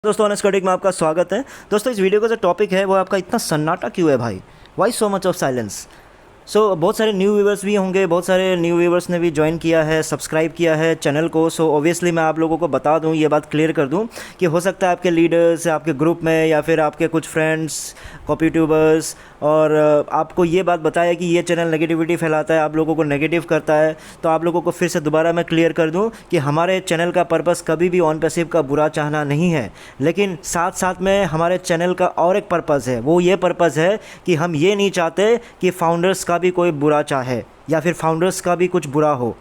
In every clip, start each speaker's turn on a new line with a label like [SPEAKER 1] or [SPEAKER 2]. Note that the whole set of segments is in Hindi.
[SPEAKER 1] दोस्तों अनस्कटिक में आपका स्वागत है। दोस्तों इस वीडियो का जो टॉपिक है वो आपका इतना सन्नाटा क्यों है भाई, why so much of silence. बहुत सारे न्यू व्यूवर्स भी होंगे, बहुत सारे न्यू व्यूवर्स ने भी ज्वाइन किया है, सब्सक्राइब किया है चैनल को। ऑब्वियसली मैं आप लोगों को बता दूं, ये बात क्लियर कर दूं कि हो सकता है आपके लीडर्स आपके ग्रुप में या फिर आपके कुछ फ्रेंड्स कॉपी ट्यूबर्स और आपको ये बात बताया कि ये चैनल नेगेटिविटी फैलाता है, आप लोगों को नेगेटिव करता है। तो आप लोगों को फिर से दोबारा मैं क्लियर कर दूं कि हमारे चैनल का पर्पस कभी भी ऑन पैसिव का बुरा चाहना नहीं है, लेकिन साथ साथ में हमारे चैनल का और एक पर्पस है। वो ये पर्पस है कि हम ये नहीं चाहते कि फाउंडर्स का भी कोई बुरा चाहे या फिर फाउंडर्स का भी कुछ बुरा हो।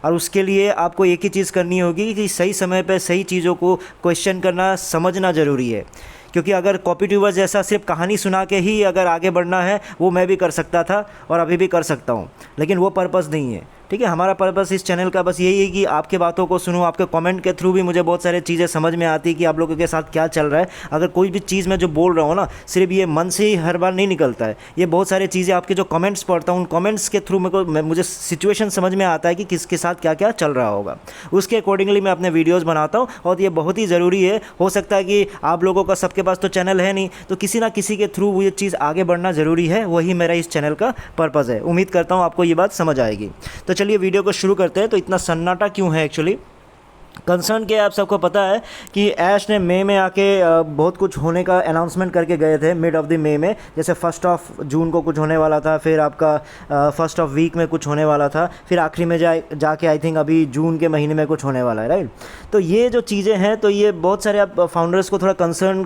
[SPEAKER 1] और उसके लिए आपको एक ही चीज़ करनी होगी कि सही समय पर सही चीज़ों को क्वेश्चन करना, समझना ज़रूरी है। क्योंकि अगर कॉपी ट्यूबर जैसा सिर्फ कहानी सुना के ही अगर आगे बढ़ना है, वो मैं भी कर सकता था और अभी भी कर सकता हूँ, लेकिन वो पर्पस नहीं है। ठीक है, हमारा पर्पस इस चैनल का बस यही है कि आपके बातों को सुनूं। आपके कमेंट के थ्रू भी मुझे बहुत सारी चीज़ें समझ में आती कि आप लोगों के साथ क्या चल रहा है। अगर कोई भी चीज़ मैं जो बोल रहा हूँ ना, सिर्फ ये मन से ही हर बार नहीं निकलता है। ये बहुत सारी चीज़ें आपके जो कमेंट्स पढ़ता हूँ, उन कमेंट्स के थ्रू मुझे सिचुएशन समझ में आता है कि किसके साथ क्या क्या चल रहा होगा। उसके अकॉर्डिंगली मैं अपने वीडियोज़ बनाता हूँ और ये बहुत ही ज़रूरी है। हो सकता है कि आप लोगों का सबके पास तो चैनल है नहीं, तो किसी ना किसी के थ्रू वो ये चीज़ आगे बढ़ना ज़रूरी है। वही मेरा इस चैनल का पर्पज़ है। उम्मीद करता हूँ आपको ये बात समझ आएगी। तो चलिए वीडियो को शुरू करते हैं। तो इतना सन्नाटा क्यों है? एक्चुअली कंसर्न क्या है, आप सबको पता है कि ऐश ने मई में आके बहुत कुछ होने का अनाउंसमेंट करके गए थे मिड ऑफ द मई में। जैसे 1 जून को कुछ होने वाला था, फिर आपका 1 वीक में कुछ होने वाला था, फिर आखिरी में जाके आई थिंक अभी जून के महीने में कुछ होने वाला है, राइट। तो ये जो चीज़ें हैं, तो ये बहुत सारे आप फाउंडर्स को थोड़ा कंसर्न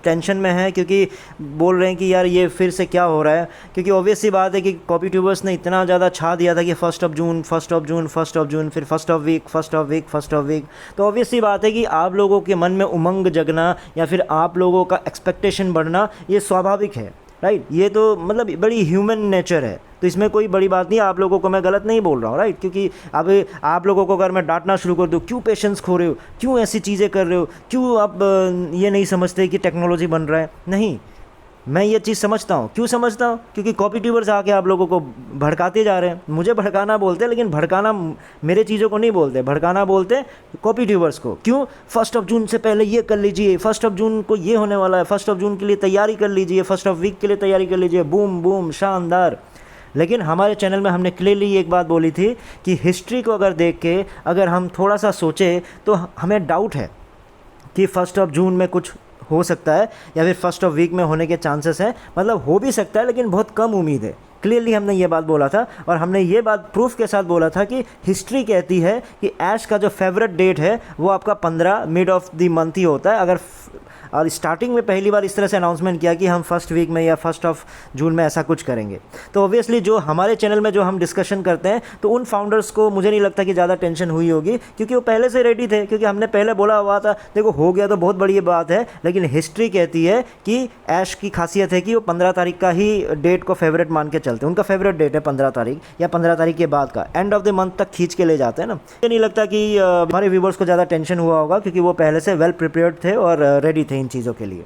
[SPEAKER 1] टेंशन में है, क्योंकि बोल रहे हैं कि यार ये फिर से क्या हो रहा है। क्योंकि ऑब्वियस सी बात है कि कॉपी ट्यूबर्स ने इतना ज़्यादा छा दिया था कि 1 जून, 1 जून, फिर 1 वीक। तो ऑब्वियस सी बात है कि आप लोगों के मन में उमंग जगना या फिर आप लोगों का एक्सपेक्टेशन बढ़ना, ये स्वाभाविक है, राइट। ये तो मतलब बड़ी ह्यूमन नेचर है, तो इसमें कोई बड़ी बात नहीं है। आप लोगों को मैं गलत नहीं बोल रहा हूँ, राइट। क्योंकि अब आप लोगों को अगर मैं डांटना शुरू कर दूँ, क्यों पेशेंस खो रहे हो, क्यों ऐसी चीज़ें कर रहे हो, क्यों आप ये नहीं समझते कि टेक्नोलॉजी बन रहा है, नहीं। मैं ये चीज़ समझता हूँ। क्यों समझता हूँ? क्योंकि कॉपी ट्यूबर्स आके आप लोगों को भड़काते जा रहे हैं। मुझे भड़काना बोलते हैं, लेकिन भड़काना मेरे चीज़ों को नहीं बोलते, भड़काना बोलते कॉपी ट्यूबर्स को। क्यों? 1 जून से पहले ये कर लीजिए, 1 जून को ये होने वाला है, 1 जून के लिए तैयारी कर लीजिए, 1 वीक के लिए तैयारी कर लीजिए, बूम बूम शानदार। लेकिन हमारे चैनल में हमने क्लियरली एक बात बोली थी कि हिस्ट्री को अगर देख के अगर हम थोड़ा सा सोचें, तो हमें डाउट है कि 1 जून में कुछ हो सकता है या फिर 1 वीक में होने के चांसेस हैं। मतलब हो भी सकता है, लेकिन बहुत कम उम्मीद है। क्लियरली हमने ये बात बोला था, और हमने ये बात प्रूफ के साथ बोला था कि हिस्ट्री कहती है कि ऐश का जो फेवरेट डेट है वो आपका 15 मिड ऑफ द मंथ ही होता है। और स्टार्टिंग में पहली बार इस तरह से अनाउंसमेंट किया कि हम 1 वीक में या 1 जून में ऐसा कुछ करेंगे। तो ऑब्वियसली जो हमारे चैनल में जो हम डिस्कशन करते हैं, तो उन फाउंडर्स को मुझे नहीं लगता कि ज़्यादा टेंशन हुई होगी, क्योंकि वो पहले से रेडी थे। क्योंकि हमने पहले बोला हुआ था, देखो हो गया तो बहुत बड़ी बात है, लेकिन हिस्ट्री कहती है कि ऐश की खासियत है कि वो 15 तारीख का ही डेट को फेवरेट मान के चलते हैं। उनका फेवरेट डेट है 15 तारीख, या 15 तारीख के बाद का एंड ऑफ द मंथ तक खींच के ले जाते हैं ना। मुझे नहीं लगता कि हमारे व्यूवर्स को ज़्यादा टेंशन हुआ होगा, क्योंकि वो पहले से वेल प्रिपेयर्ड थे और रेडी थे इन चीज़ों के लिए।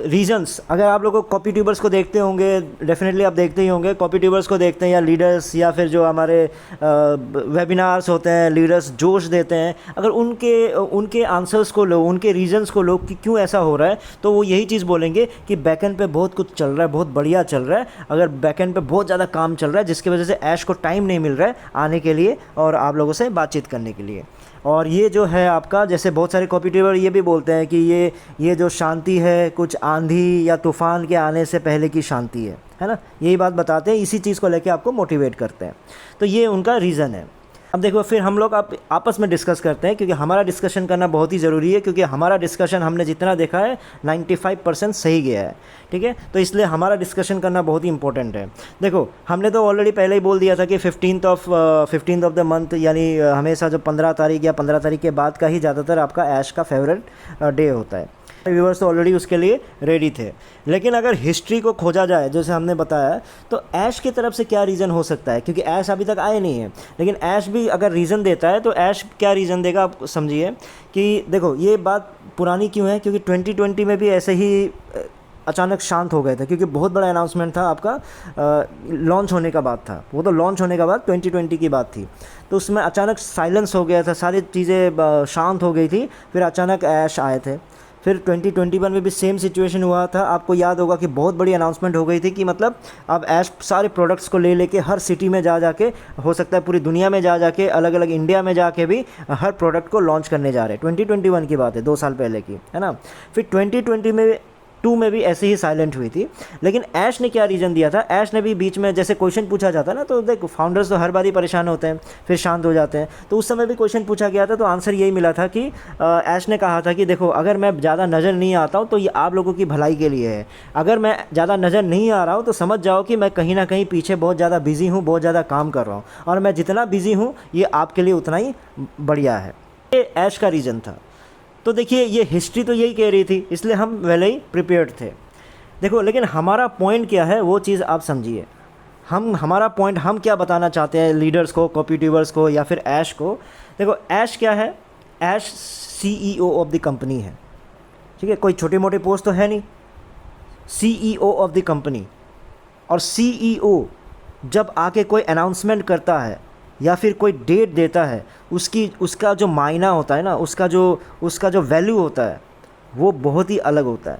[SPEAKER 1] रीजंस, अगर आप लोगों को कॉपी ट्यूबर्स को देखते होंगे, डेफिनेटली आप देखते ही होंगे, कॉपी ट्यूबर्स को देखते हैं या लीडर्स, या फिर जो हमारे वेबिनार्स होते हैं, लीडर्स जोश देते हैं, अगर उनके आंसर्स को लो, उनके रीजंस को लो कि क्यों ऐसा हो रहा है, तो वो यही चीज़ बोलेंगे कि बैकएंड पे बहुत कुछ चल रहा है, बहुत बढ़िया चल रहा है। अगर बैकएंड पे बहुत ज़्यादा काम चल रहा है, जिसकी वजह से ऐश को टाइम नहीं मिल रहा है आने के लिए और आप लोगों से बातचीत करने के लिए। और ये जो है आपका, जैसे बहुत सारे कॉपी ट्यूबर ये भी बोलते हैं कि ये जो शांति है, कुछ आंधी या तूफ़ान के आने से पहले की शांति है ना। यही बात बताते हैं, इसी चीज़ को लेके आपको मोटिवेट करते हैं। तो ये उनका रीज़न है। अब देखो, फिर हम लोग आपस में डिस्कस करते हैं, क्योंकि हमारा डिस्कशन करना बहुत ही ज़रूरी है। क्योंकि हमारा डिस्कशन हमने जितना देखा है 95% सही गया है, ठीक है। तो इसलिए हमारा डिस्कशन करना बहुत ही इंपॉर्टेंट है। देखो, हमने तो ऑलरेडी पहले ही बोल दिया था कि 15th ऑफ द मंथ, यानी हमेशा जो 15 तारीख या 15 तारीख के बाद का ही ज़्यादातर आपका ऐश का फेवरेट डे होता है। व्यूवर्स तो ऑलरेडी उसके लिए रेडी थे। लेकिन अगर हिस्ट्री को खोजा जाए, जैसे हमने बताया, तो ऐश की तरफ से क्या रीज़न हो सकता है, क्योंकि ऐश अभी तक आए नहीं है। लेकिन ऐश भी अगर रीज़न देता है, तो ऐश क्या रीज़न देगा आप समझिए। कि देखो, ये बात पुरानी क्यों है, क्योंकि 2020 में भी ऐसे ही अचानक शांत हो गए थे, क्योंकि बहुत बड़ा अनाउंसमेंट था आपका लॉन्च होने का बात था। वो तो लॉन्च होने का बाद 2020 की बात थी, तो उसमें अचानक साइलेंस हो गया था, सारी चीज़ें शांत हो गई थी। फिर अचानक ऐश आए थे, फिर 2021 में भी सेम सिचुएशन हुआ था। आपको याद होगा कि बहुत बड़ी अनाउंसमेंट हो गई थी कि मतलब अब ऐश सारे प्रोडक्ट्स को ले लेके हर सिटी में जा जाके, हो सकता है पूरी दुनिया में जा जाके, अलग अलग इंडिया में जाके भी हर प्रोडक्ट को लॉन्च करने जा रहे हैं। 2021 की बात है, 2 साल पहले की, है ना। फिर 2022 में भी ऐसे ही साइलेंट हुई थी। लेकिन ऐश ने क्या रीज़न दिया था, ऐश ने भी बीच में जैसे क्वेश्चन पूछा जाता है ना, तो देखो फाउंडर्स तो हर बार ही परेशान होते हैं, फिर शांत हो जाते हैं। तो उस समय भी क्वेश्चन पूछा गया था, तो आंसर यही मिला था कि ऐश ने कहा था कि देखो अगर मैं ज़्यादा नज़र नहीं आता हूँ तो ये आप लोगों की भलाई के लिए है। अगर मैं ज़्यादा नज़र नहीं आ रहा हूँ तो समझ जाओ कि मैं कहीं ना कहीं पीछे बहुत ज़्यादा बिजी हूँ, बहुत ज़्यादा काम कर रहा हूँ, और मैं जितना बिजी हूँ ये आपके लिए उतना ही बढ़िया है। ये ऐश का रीज़न था। तो देखिए ये हिस्ट्री तो यही कह रही थी, इसलिए हम पहले ही प्रिपेयर्ड थे। देखो लेकिन हमारा पॉइंट क्या है वो चीज़ आप समझिए। हमारा पॉइंट हम क्या बताना चाहते हैं लीडर्स को, कॉम्पिटिटर्स को, या फिर ऐश को। देखो ऐश क्या है, ऐश CEO ऑफ द कंपनी है, ठीक है। कोई छोटी मोटी पोस्ट तो है नहीं, CEO ऑफ द कंपनी। और CEO जब आके कोई अनाउंसमेंट करता है या फिर कोई डेट देता है, उसका जो मायना होता है ना, उसका जो वैल्यू होता है वो बहुत ही अलग होता है।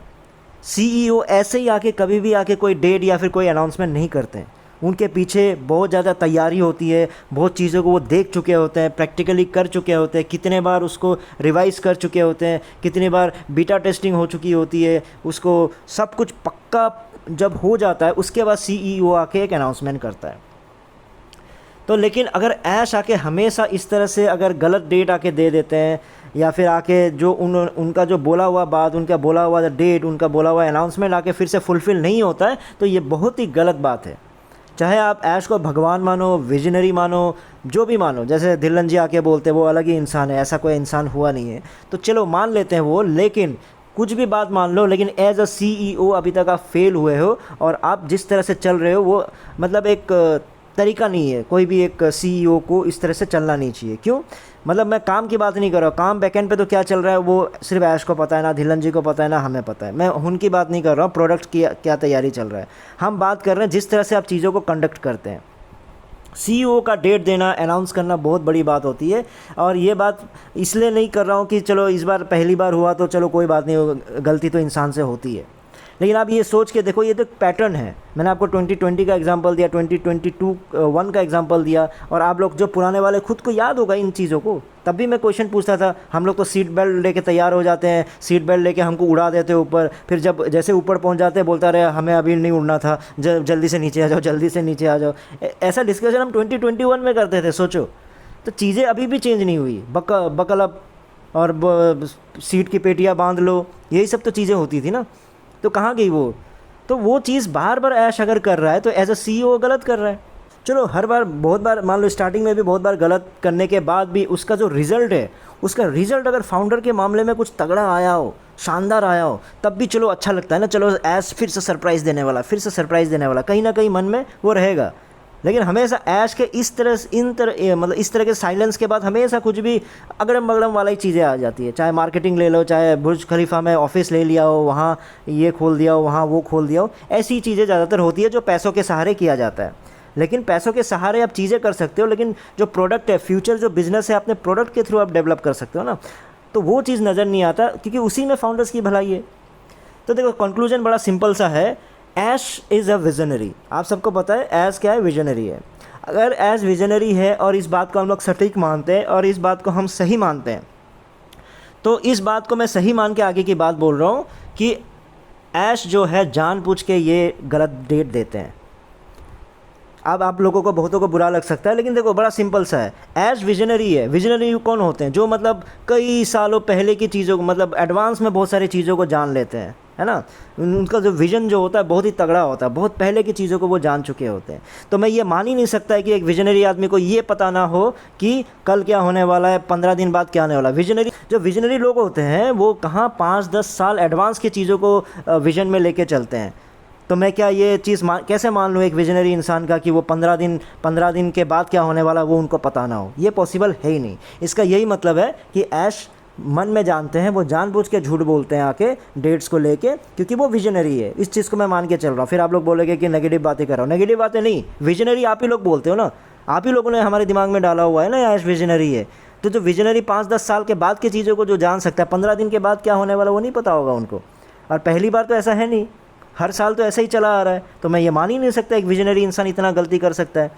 [SPEAKER 1] CEO ऐसे ही आके कभी भी आके कोई डेट या फिर कोई अनाउंसमेंट नहीं करते हैं। उनके पीछे बहुत ज़्यादा तैयारी होती है, बहुत चीज़ों को वो देख चुके होते हैं, प्रैक्टिकली कर चुके होते हैं, कितने बार उसको रिवाइज़ कर चुके होते हैं, कितनी बार बीटा टेस्टिंग हो चुकी होती है, उसको सब कुछ पक्का जब हो जाता है उसके बाद CEO आके एक अनाउंसमेंट करता है। तो लेकिन अगर ऐश आके हमेशा इस तरह से अगर गलत डेट आके दे देते हैं, या फिर आके जो उनका जो बोला हुआ बात, उनका बोला हुआ डेट, उनका बोला हुआ अनाउंसमेंट आके फिर से फुलफ़िल नहीं होता है, तो ये बहुत ही गलत बात है। चाहे आप ऐश को भगवान मानो, विजनरी मानो, जो भी मानो, जैसे धिल्लन जी आके बोलते हैं वो अलग ही इंसान है, ऐसा कोई इंसान हुआ नहीं है, तो चलो मान लेते हैं वो। लेकिन कुछ भी बात मान लो, लेकिन एज अ CEO अभी तक आप फेल हुए हो, और आप जिस तरह से चल रहे हो वो मतलब एक तरीका नहीं है। कोई भी एक CEO को इस तरह से चलना नहीं चाहिए। क्यों? मतलब मैं काम की बात नहीं कर रहा हूँ, काम बैकएंड पे तो क्या चल रहा है वो सिर्फ ऐश को पता है, ना धिल्लन जी को पता है, ना हमें पता है। मैं उनकी बात नहीं कर रहा हूँ, प्रोडक्ट की क्या तैयारी चल रहा है। हम बात कर रहे हैं जिस तरह से आप चीज़ों को कंडक्ट करते हैं। CEO का डेट देना, अनाउंस करना बहुत बड़ी बात होती है। और ये बात इसलिए नहीं कर रहा हूँ कि चलो इस बार पहली बार हुआ तो चलो कोई बात नहीं, गलती तो इंसान से होती है। लेकिन आप ये सोच के देखो, ये तो पैटर्न है। मैंने आपको 2020 का एग्जांपल दिया, 2021 का एग्जांपल दिया, और आप लोग जो पुराने वाले खुद को याद होगा इन चीज़ों को। तब भी मैं क्वेश्चन पूछता था, हम लोग तो सीट बेल्ट लेके तैयार हो जाते हैं, सीट बेल्ट लेके हमको उड़ा देते ऊपर, फिर जब जैसे ऊपर पहुंच जाते बोलता रहे हमें अभी नहीं उड़ना था, जल्दी से नीचे आ जाओ, जल्दी से नीचे आ जाओ। ऐसा डिस्कशन हम 2021 में करते थे। सोचो, तो चीज़ें अभी भी चेंज नहीं हुई। बकल अप और सीट की पेटियाँ बांध लो, यही सब तो चीज़ें होती थी ना। तो कहाँ गई वो? तो वो चीज़ बार बार ऐश अगर कर रहा है तो एज अ CEO गलत कर रहा है। चलो हर बार, बहुत बार, मान लो स्टार्टिंग में भी बहुत बार गलत करने के बाद भी उसका जो रिज़ल्ट है, उसका रिज़ल्ट अगर फाउंडर के मामले में कुछ तगड़ा आया हो, शानदार आया हो, तब भी चलो अच्छा लगता है ना। चलो ऐश फिर से सरप्राइज़ देने वाला, फिर से सरप्राइज़ देने वाला, कहीं ना कहीं मन में वो रहेगा। लेकिन हमेशा ऐश के इस तरह के साइलेंस के बाद हमेशा कुछ भी अगड़म बगड़म वाला ही चीज़ें आ जाती है। चाहे मार्केटिंग ले लो, चाहे बुर्ज खलीफा में ऑफिस ले लिया हो, वहाँ ये खोल दिया हो, वहाँ वो खोल दिया हो, ऐसी चीज़ें ज़्यादातर होती है जो पैसों के सहारे किया जाता है। लेकिन पैसों के सहारे आप चीज़ें कर सकते हो, लेकिन जो प्रोडक्ट है, फ्यूचर जो बिज़नेस है, अपने प्रोडक्ट के थ्रू आप डेवलप कर सकते हो ना। तो वो चीज़ नज़र नहीं आता, क्योंकि उसी में फाउंडर्स की भलाई है। तो देखो कंक्लूजन बड़ा सिंपल सा है, ऐश इज़ अ विजनरी। आप सबको पता है ऐश क्या है, विजनरी है। अगर ऐश विजनरी है और इस बात को हम लोग सटीक मानते हैं और इस बात को हम सही मानते हैं, तो इस बात को मैं सही मान के आगे की बात बोल रहा हूँ कि ऐश जो है जानबूझ के ये गलत डेट देते हैं। अब आप लोगों को, बहुतों को बुरा लग सकता है, लेकिन देखो बड़ा सिंपल सा है। ऐश विजनरी है। विजनरी कौन होते हैं? जो मतलब कई सालों पहले की चीज़ों को, मतलब एडवांस में बहुत सारी चीज़ों को जान लेते हैं, है ना। उनका जो विज़न जो होता है बहुत ही तगड़ा होता है, बहुत पहले की चीज़ों को वो जान चुके होते हैं। तो मैं ये मान ही नहीं सकता है कि एक विजनरी आदमी को ये पता ना हो कि कल क्या होने वाला है, 15 दिन बाद क्या होने वाला है। जो विजनरी लोग होते हैं वो कहाँ 5-10 साल एडवांस की चीज़ों को विजन में लेके चलते हैं। तो मैं क्या ये चीज़ कैसे मान लूँ एक विजनरी इंसान का कि वो 15 दिन के बाद क्या होने वाला वो उनको पता ना हो? ये पॉसिबल है ही नहीं। इसका यही मतलब है कि ऐश मन में जानते हैं, वो जानबूझ के झूठ बोलते हैं आके डेट्स को लेके, क्योंकि वो विजनरी है। इस चीज़ को मैं मान के चल रहा हूँ। फिर आप लोग बोलेंगे कि नेगेटिव बातें कर रहा हूँ। नेगेटिव बातें नहीं, विजनरी आप ही लोग बोलते हो ना, आप ही लोगों ने हमारे दिमाग में डाला हुआ है ना, ऐश विजनरी है। तो जो विजनरी 5-10 साल के बाद की चीज़ों को जो जान सकता है, 15 दिन के बाद क्या होने वाला वो नहीं पता होगा उनको। और पहली बार तो ऐसा है नहीं, हर साल तो ऐसा ही चला आ रहा है, तो मैं ये मान ही नहीं सकता एक विजनरी इंसान इतना गलती कर सकता है।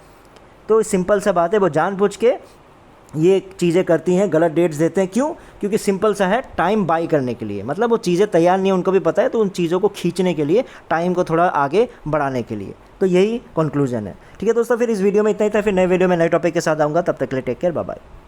[SPEAKER 1] तो सिंपल सा बात है, वो जानबूझ के ये चीज़ें करती हैं, गलत डेट्स देते हैं। क्यों? क्योंकि सिंपल सा है, टाइम बाई करने के लिए। मतलब वो चीज़ें तैयार नहीं है, उनको भी पता है, तो उन चीज़ों को खींचने के लिए, टाइम को थोड़ा आगे बढ़ाने के लिए। तो यही कंक्लूजन है। ठीक है दोस्तों, फिर इस वीडियो में इतना ही था। फिर नए वीडियो में नए टॉपिक के साथ आऊँगा। तब तक के लिए टेक केयर, बाय बाय।